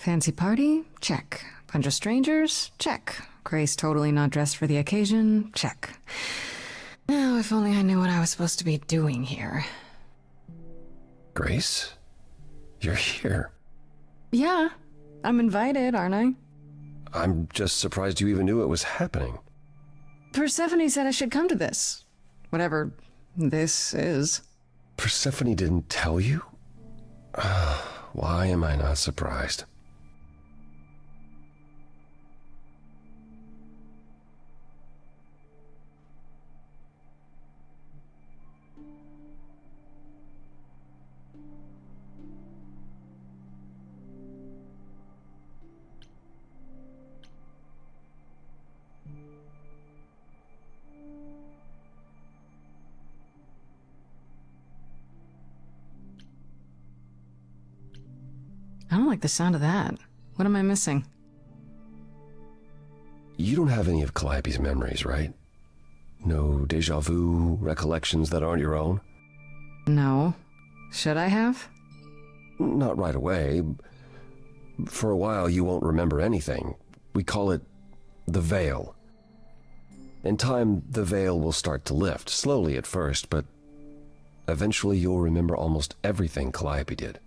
Fancy party? Check. Bunch of strangers? Check. Grace totally not dressed for the occasion? Check. Now, if only I knew what I was supposed to be doing here. Grace? You're here. Yeah, I'm invited, aren't I? I'm just surprised you even knew it was happening. Persephone said I should come to this. Whatever this is. Persephone didn't tell you? Why am I not surprised? I don't like the sound of that. What am I missing? You don't have any of Calliope's memories, right? No déjà vu recollections that aren't your own? No. Should I have? Not right away. For a while, you won't remember anything. We call it the veil. In time, the veil will start to lift, slowly at first, but eventually you'll remember almost everything Calliope did.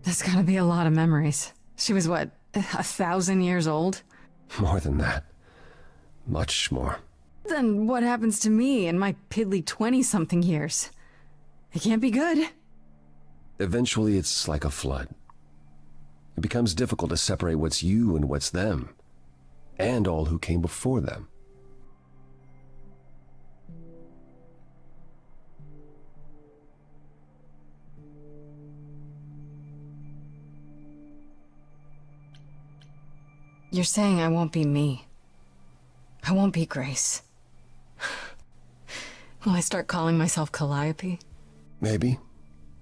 That's gotta be a lot of memories. She was, what, 1,000 years old? More than that. Much more. Then what happens to me in my piddly 20-something years? It can't be good. Eventually, it's like a flood. It becomes difficult to separate what's you and what's them, and all who came before them. You're saying I won't be me. I won't be Grace. Will I start calling myself Calliope? Maybe.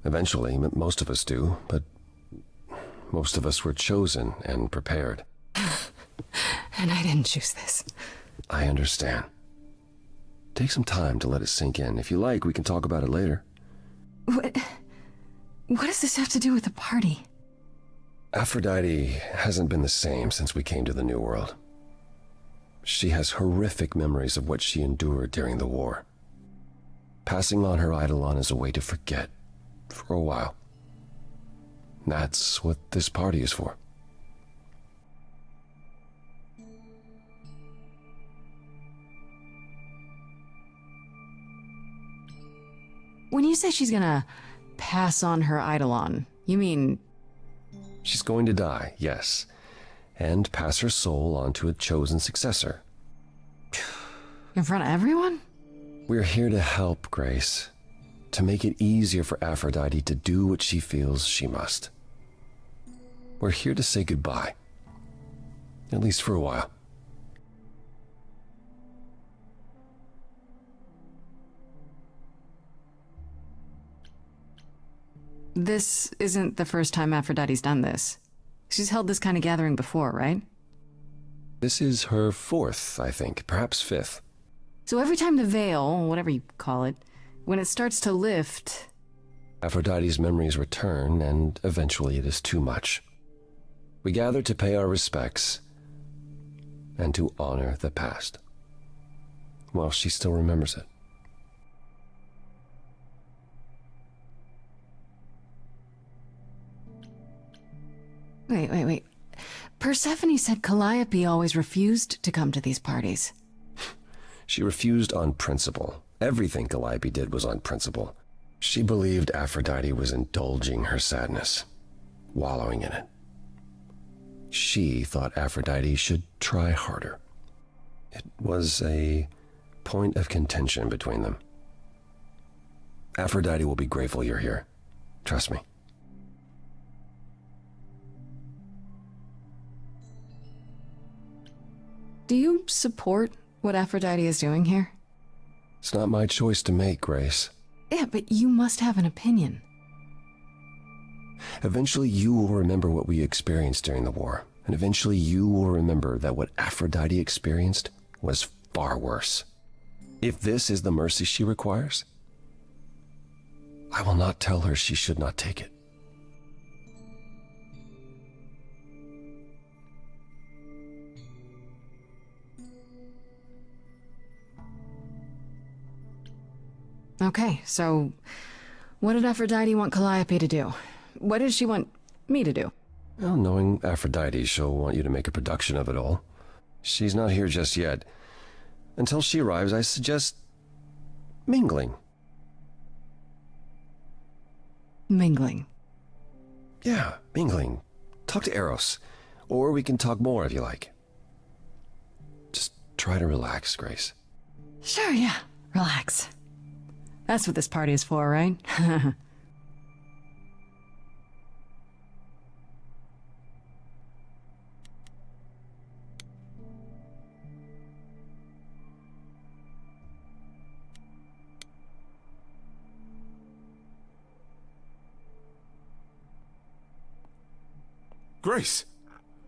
Eventually, most of us do, but most of us were chosen and prepared. And I didn't choose this. I understand. Take some time to let it sink in. If you like, we can talk about it later. What does this have to do with the party? Aphrodite hasn't been the same since we came to the New World. She has horrific memories of what she endured during the war. Passing on her eidolon is a way to forget, for a while. That's what this party is for. When you say she's gonna pass on her eidolon, you mean... She's going to die, yes, and pass her soul on to a chosen successor. In front of everyone? We're here to help, Grace, to make it easier for Aphrodite to do what she feels she must. We're here to say goodbye, at least for a while. This isn't the first time Aphrodite's done this. She's held this kind of gathering before, right? This is her fourth, I think, perhaps fifth. So every time the veil, whatever you call it, when it starts to lift... Aphrodite's memories return, and eventually it is too much. We gather to pay our respects and to honor the past, while she still remembers it. Wait. Persephone said Calliope always refused to come to these parties. She refused on principle. Everything Calliope did was on principle. She believed Aphrodite was indulging her sadness, wallowing in it. She thought Aphrodite should try harder. It was a point of contention between them. Aphrodite will be grateful you're here. Trust me. Do you support what Aphrodite is doing here? It's not my choice to make, Grace. Yeah, but you must have an opinion. Eventually you will remember what we experienced during the war, and eventually you will remember that what Aphrodite experienced was far worse. If this is the mercy she requires, I will not tell her she should not take it. Okay, so what did Aphrodite want Calliope to do? What did she want me to do? Well, knowing Aphrodite, she'll want you to make a production of it all. She's not here just yet. Until she arrives, I suggest mingling. Mingling. Yeah, mingling. Talk to Eros. Or we can talk more if you like. Just try to relax, Grace. Sure, yeah. Relax. That's what this party is for, right? Grace!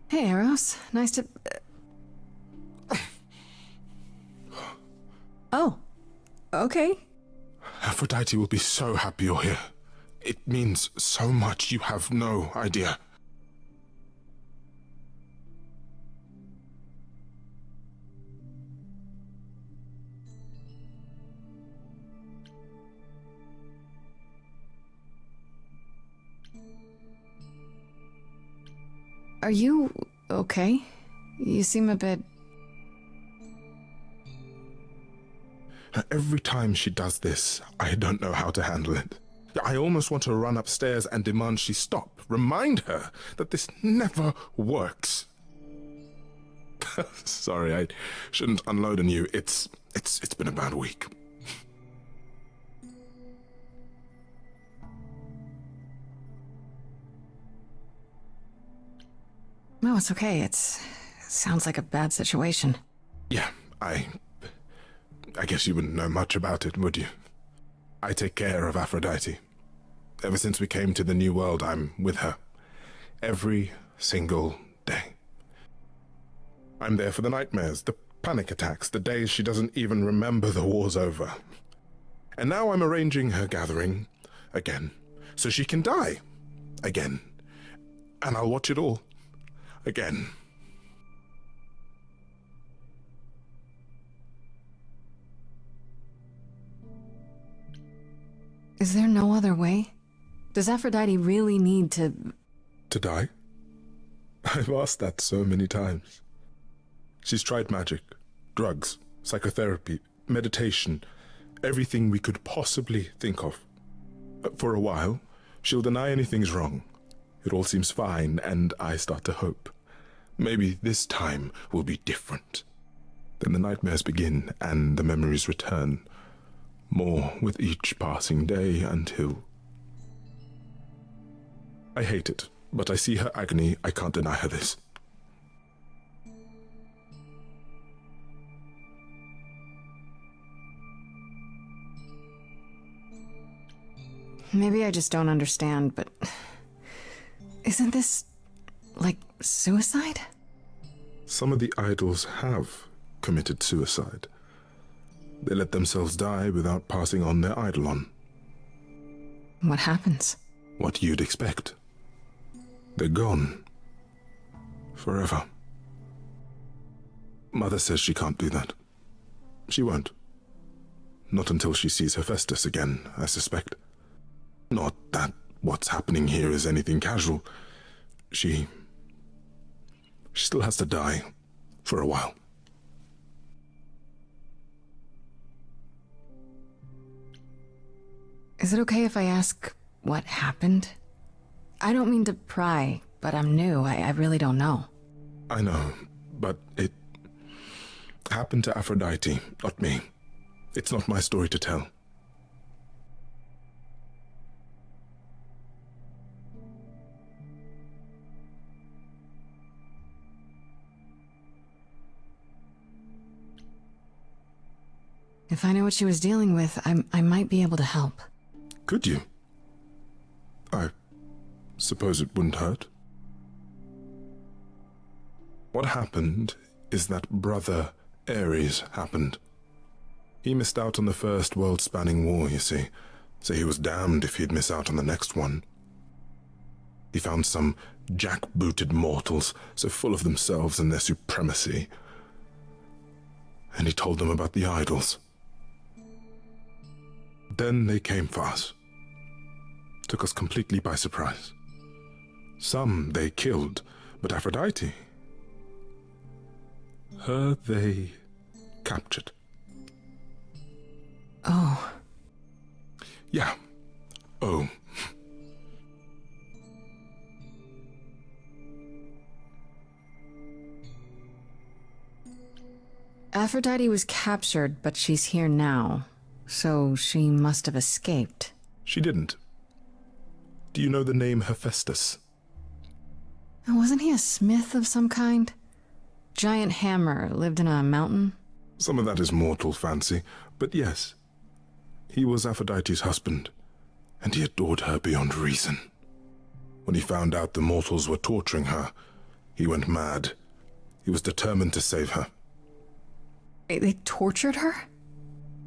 Hey, Eros. Nice to... Oh. Okay. Aphrodite will be so happy you're here. It means so much, you have no idea. Are you okay? You seem a bit... Every time she does this, I don't know how to handle it. I almost want to run upstairs and demand she stop. Remind her that this never works. Sorry, I shouldn't unload on you. It's been a bad week. No, it's okay. It sounds like a bad situation. Yeah, I guess you wouldn't know much about it, would you? I take care of Aphrodite. Ever since we came to the New World, I'm with her. Every single day. I'm there for the nightmares, the panic attacks, the days she doesn't even remember the war's over. And now I'm arranging her gathering again, so she can die again. And I'll watch it all again. Is there no other way? Does Aphrodite really need to... To die? I've asked that so many times. She's tried magic, drugs, psychotherapy, meditation, everything we could possibly think of. For a while, she'll deny anything's wrong. It all seems fine, and I start to hope. Maybe this time will be different. Then the nightmares begin, and the memories return. More with each passing day until... I hate it, but I see her agony. I can't deny her this. Maybe I just don't understand, but... Isn't this... like suicide? Some of the idols have committed suicide. They let themselves die without passing on their eidolon. What happens? What you'd expect. They're gone. Forever. Mother says she can't do that. She won't. Not until she sees Hephaestus again, I suspect. Not that what's happening here is anything casual. She still has to die for a while. Is it okay if I ask what happened? I don't mean to pry, but I'm new. I really don't know. I know, but it happened to Aphrodite, not me. It's not my story to tell. If I know what she was dealing with, I might be able to help. Could you? I suppose it wouldn't hurt. What happened is that Brother Ares happened. He missed out on the first world-spanning war, you see, so he was damned if he'd miss out on the next one. He found some jackbooted mortals so full of themselves and their supremacy, and he told them about the idols. Then they came for us. Took us completely by surprise. Some they killed, but Aphrodite, her they captured. Oh. Yeah. Oh. Aphrodite was captured, but she's here now. So she must have escaped. She didn't. Do you know the name Hephaestus? Wasn't he a smith of some kind? Giant hammer, lived in a mountain? Some of that is mortal fancy, but yes. He was Aphrodite's husband, and he adored her beyond reason. When he found out the mortals were torturing her, he went mad. He was determined to save her. They tortured her?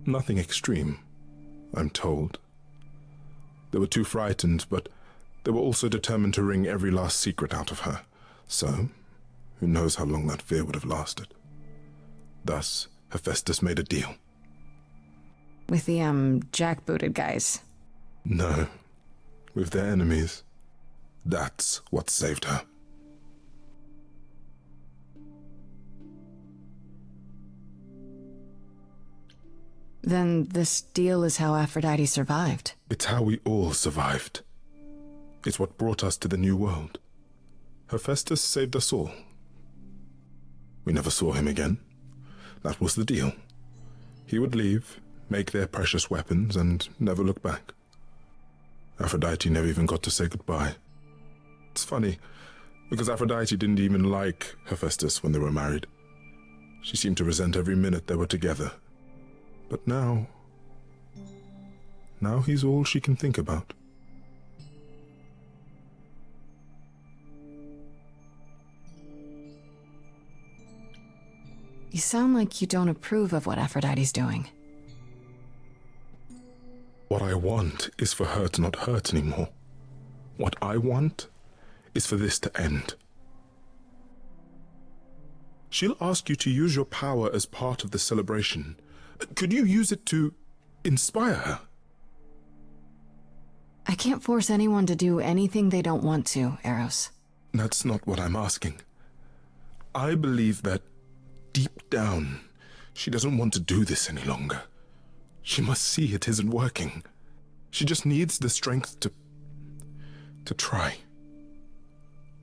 Nothing extreme, I'm told. They were too frightened, but they were also determined to wring every last secret out of her. So, who knows how long that fear would have lasted. Thus, Hephaestus made a deal. With the, jackbooted guys. No, with their enemies. That's what saved her. Then this deal is how Aphrodite survived. It's how we all survived. It's what brought us to the new world. Hephaestus saved us all. We never saw him again. That was the deal. He would leave, make their precious weapons, and never look back. Aphrodite never even got to say goodbye. It's funny, because Aphrodite didn't even like Hephaestus when they were married. She seemed to resent every minute they were together. But now he's all she can think about. You sound like you don't approve of what Aphrodite's doing. What I want is for her to not hurt anymore. What I want is for this to end. She'll ask you to use your power as part of the celebration. Could you use it to inspire her? I can't force anyone to do anything they don't want to, Eros. That's not what I'm asking. I believe that deep down, she doesn't want to do this any longer. She must see it isn't working. She just needs the strength to try.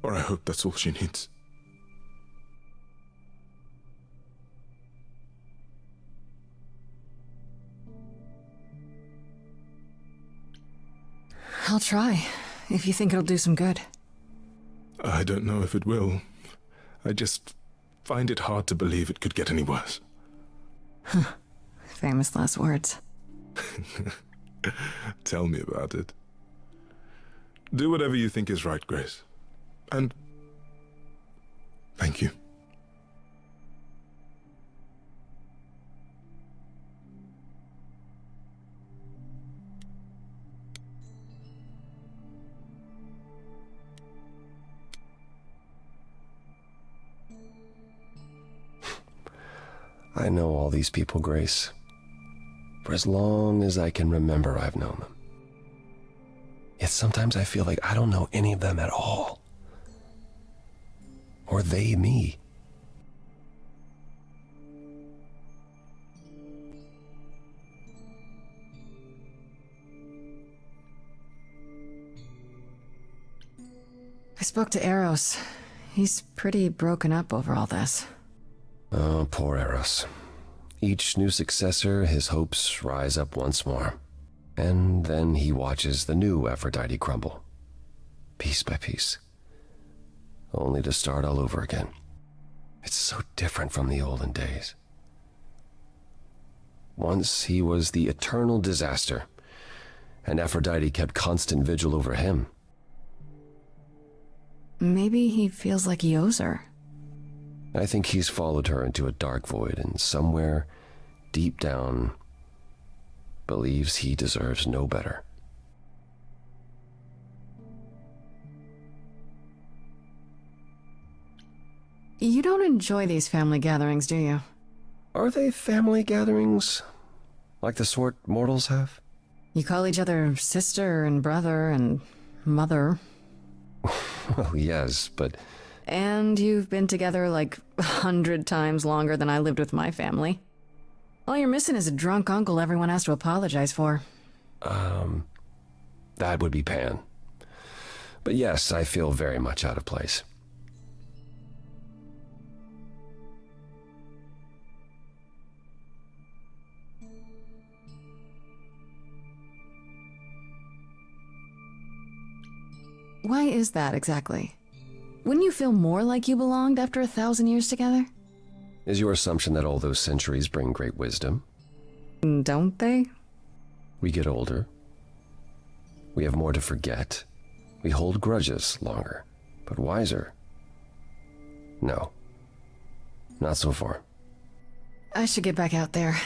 Or I hope that's all she needs. I'll try, if you think it'll do some good. I don't know if it will. I just find it hard to believe it could get any worse. Famous last words. Tell me about it. Do whatever you think is right, Grace. And thank you. I know all these people, Grace. For as long as I can remember, I've known them. Yet sometimes I feel like I don't know any of them at all. Or they me. I spoke to Eros. He's pretty broken up over all this. Oh, poor Eros. Each new successor, his hopes rise up once more. And then he watches the new Aphrodite crumble, piece by piece, only to start all over again. It's so different from the olden days. Once he was the eternal disaster, and Aphrodite kept constant vigil over him. Maybe he feels like he owes her. I think he's followed her into a dark void, and somewhere, deep down, believes he deserves no better. You don't enjoy these family gatherings, do you? Are they family gatherings? Like the sort mortals have? You call each other sister and brother and mother. Well, yes, but... And you've been together like 100 times longer than I lived with my family. All you're missing is a drunk uncle everyone has to apologize for. That would be Pan. But yes, I feel very much out of place. Why is that exactly? Wouldn't you feel more like you belonged after 1,000 years together? Is your assumption that all those centuries bring great wisdom? Don't they? We get older. We have more to forget. We hold grudges longer, but wiser. No. Not so far. I should get back out there.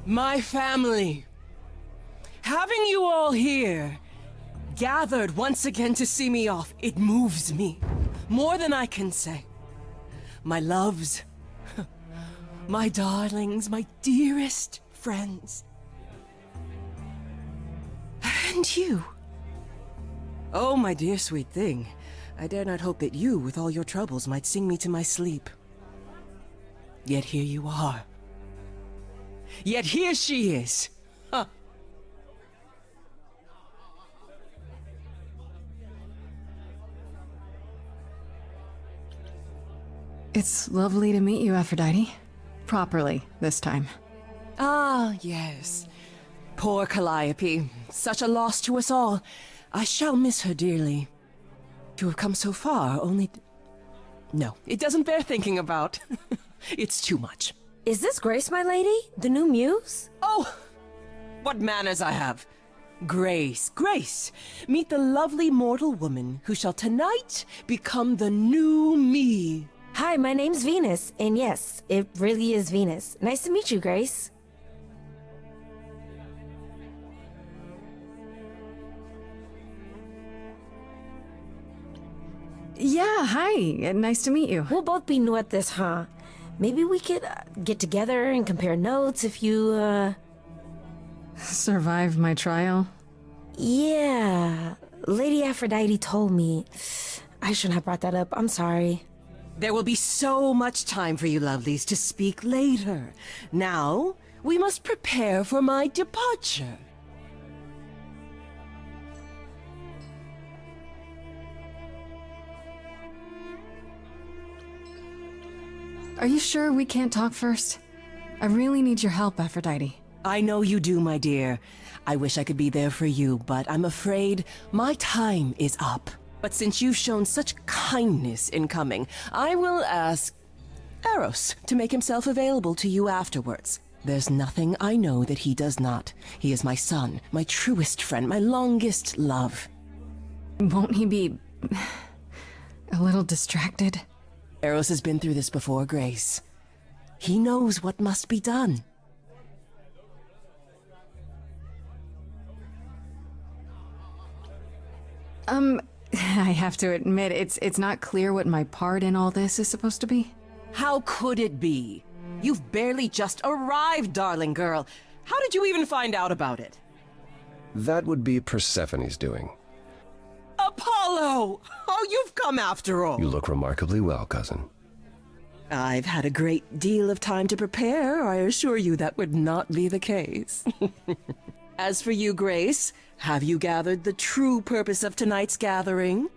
My family. Having you all here, gathered once again to see me off, it moves me. More than I can say. My loves, my darlings, my dearest friends. And you. Oh, my dear sweet thing. I dare not hope that you, with all your troubles, might sing me to my sleep. Yet here you are. Yet here she is. Huh. It's lovely to meet you, Aphrodite. Properly, this time. Ah, yes. Poor Calliope. Such a loss to us all. I shall miss her dearly. To have come so far, only... No, it doesn't bear thinking about. It's too much. Is this Grace, my lady? The new muse? Oh, what manners I have. Grace, Grace, meet the lovely mortal woman who shall tonight become the new me. Hi, my name's Venus, and yes, it really is Venus. Nice to meet you, Grace. Yeah, hi. Nice to meet you. We'll both be new at this, huh? Maybe we could get together and compare notes if you, Survived my trial? Yeah. Lady Aphrodite told me. I shouldn't have brought that up. I'm sorry. There will be so much time for you lovelies to speak later. Now, we must prepare for my departure. Are you sure we can't talk first? I really need your help, Aphrodite. I know you do, my dear. I wish I could be there for you, but I'm afraid my time is up. But since you've shown such kindness in coming, I will ask Eros to make himself available to you afterwards. There's nothing I know that he does not. He is my son, my truest friend, my longest love. Won't he be... a little distracted? Eros has been through this before, Grace. He knows what must be done. I have to admit, it's not clear what my part in all this is supposed to be. How could it be? You've barely just arrived, darling girl. How did you even find out about it? That would be Persephone's doing. Apollo! Oh, you've come after all. You look remarkably well, cousin. I've had a great deal of time to prepare. I assure you that would not be the case. As for you, Grace, have you gathered the true purpose of tonight's gathering?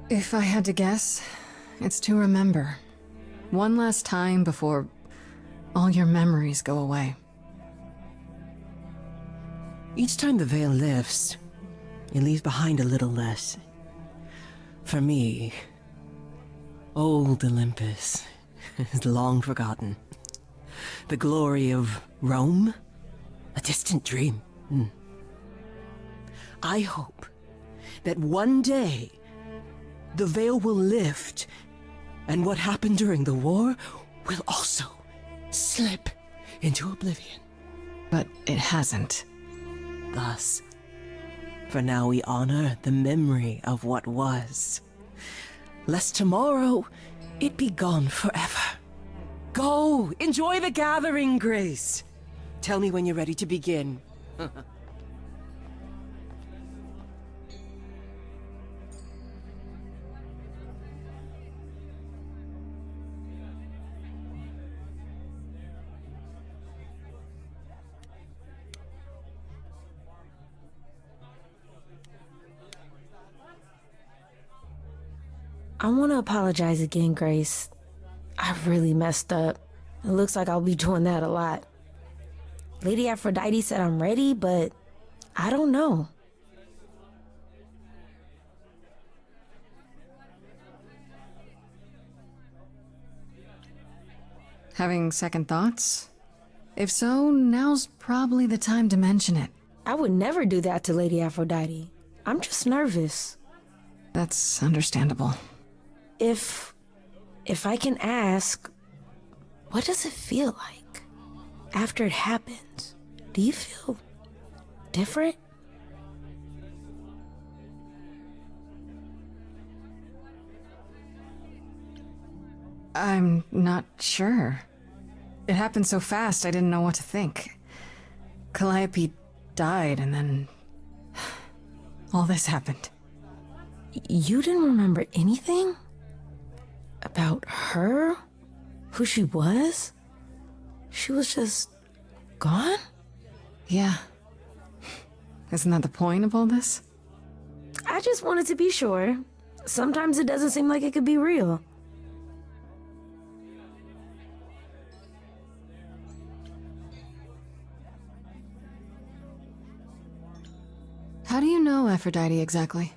If I had to guess, it's to remember. One last time before all your memories go away. Each time the veil lifts, it leaves behind a little less. For me, old Olympus is long forgotten. The glory of Rome, a distant dream. I hope that one day the veil will lift, and what happened during the war will also slip into oblivion. But it hasn't. Thus, for now we honor the memory of what was, lest tomorrow it be gone forever. Go, enjoy the gathering, Grace. Tell me when you're ready to begin. I want to apologize again, Grace. I really messed up. It looks like I'll be doing that a lot. Lady Aphrodite said I'm ready, but I don't know. Having second thoughts? If so, now's probably the time to mention it. I would never do that to Lady Aphrodite. I'm just nervous. That's understandable. If I can ask, what does it feel like after it happens? Do you feel different? I'm not sure. It happened so fast I didn't know what to think. Calliope died and then all this happened. You didn't remember anything? About her? Who she was? She was just gone? Yeah. Isn't that the point of all this? I just wanted to be sure. Sometimes it doesn't seem like it could be real. How do you know Aphrodite exactly?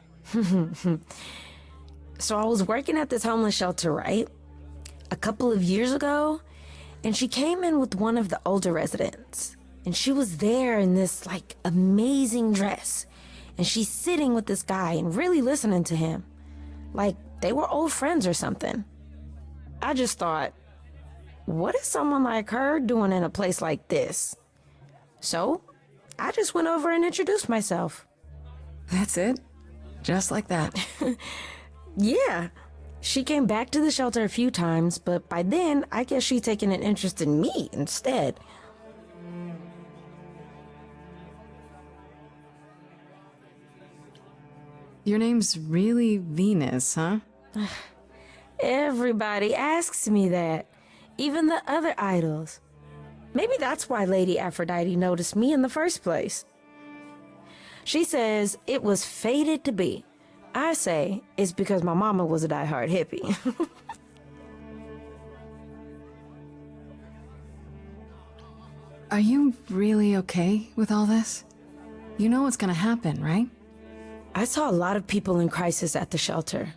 So I was working at this homeless shelter, right? A couple of years ago, and she came in with one of the older residents. And she was there in this, like, amazing dress. And she's sitting with this guy and really listening to him. Like, they were old friends or something. I just thought, what is someone like her doing in a place like this? So, I just went over and introduced myself. That's it? Just like that. Yeah. She came back to the shelter a few times, but by then, I guess she'd taken an interest in me instead. Your name's really Venus, huh? Everybody asks me that. Even the other idols. Maybe that's why Lady Aphrodite noticed me in the first place. She says it was fated to be. I say it's because my mama was a diehard hippie. Are you really okay with all this? You know what's gonna happen, right? I saw a lot of people in crisis at the shelter.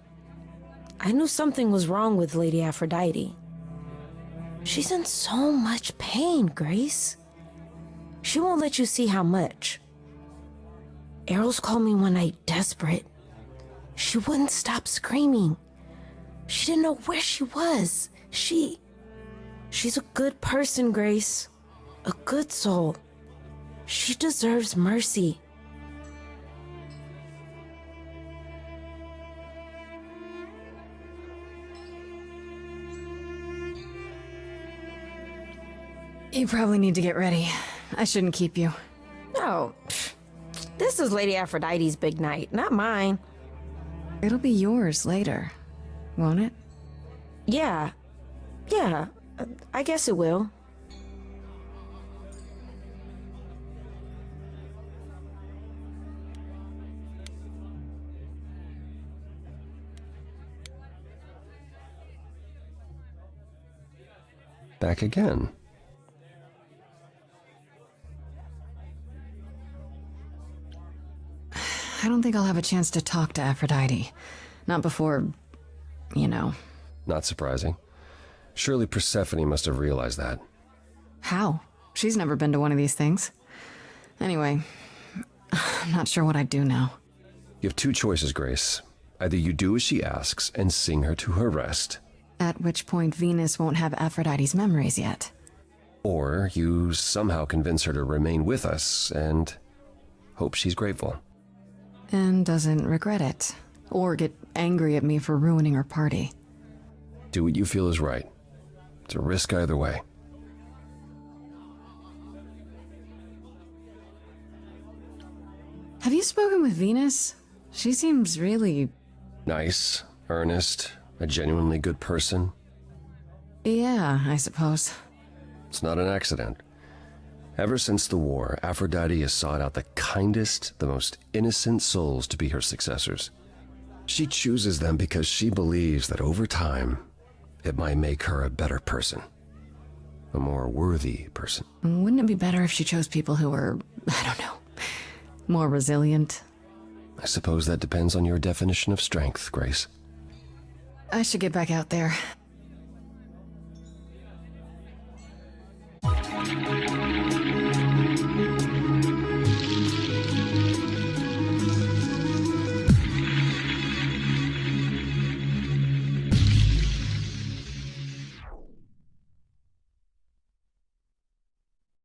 I knew something was wrong with Lady Aphrodite. She's in so much pain, Grace. She won't let you see how much. Eros called me one night desperate. She wouldn't stop screaming. She didn't know where she was. She's a good person, Grace. A good soul. She deserves mercy. You probably need to get ready. I shouldn't keep you. No, this is Lady Aphrodite's big night, not mine. It'll be yours later, won't it? Yeah, I guess it will. back again. I don't think I'll have a chance to talk to Aphrodite. Not before, you know. Not surprising. Surely Persephone must have realized that. How? She's never been to one of these things. Anyway, I'm not sure what I'd do now. You have two choices, Grace. Either you do as she asks and sing her to her rest, At which point Venus won't have Aphrodite's memories yet. or you somehow convince her to remain with us and hope she's grateful. And doesn't regret it. Or get angry at me for ruining her party. Do what you feel is right. It's a risk either way. Have you spoken with Venus? She seems really... Nice, earnest, a genuinely good person. Yeah, I suppose. It's not an accident. Ever since the war, Aphrodite has sought out the kindest, the most innocent souls to be her successors. She chooses them because she believes that over time, it might make her a better person. A more worthy person. Wouldn't it be better if she chose people who were, I don't know, more resilient? I suppose that depends on your definition of strength, Grace. I should get back out there.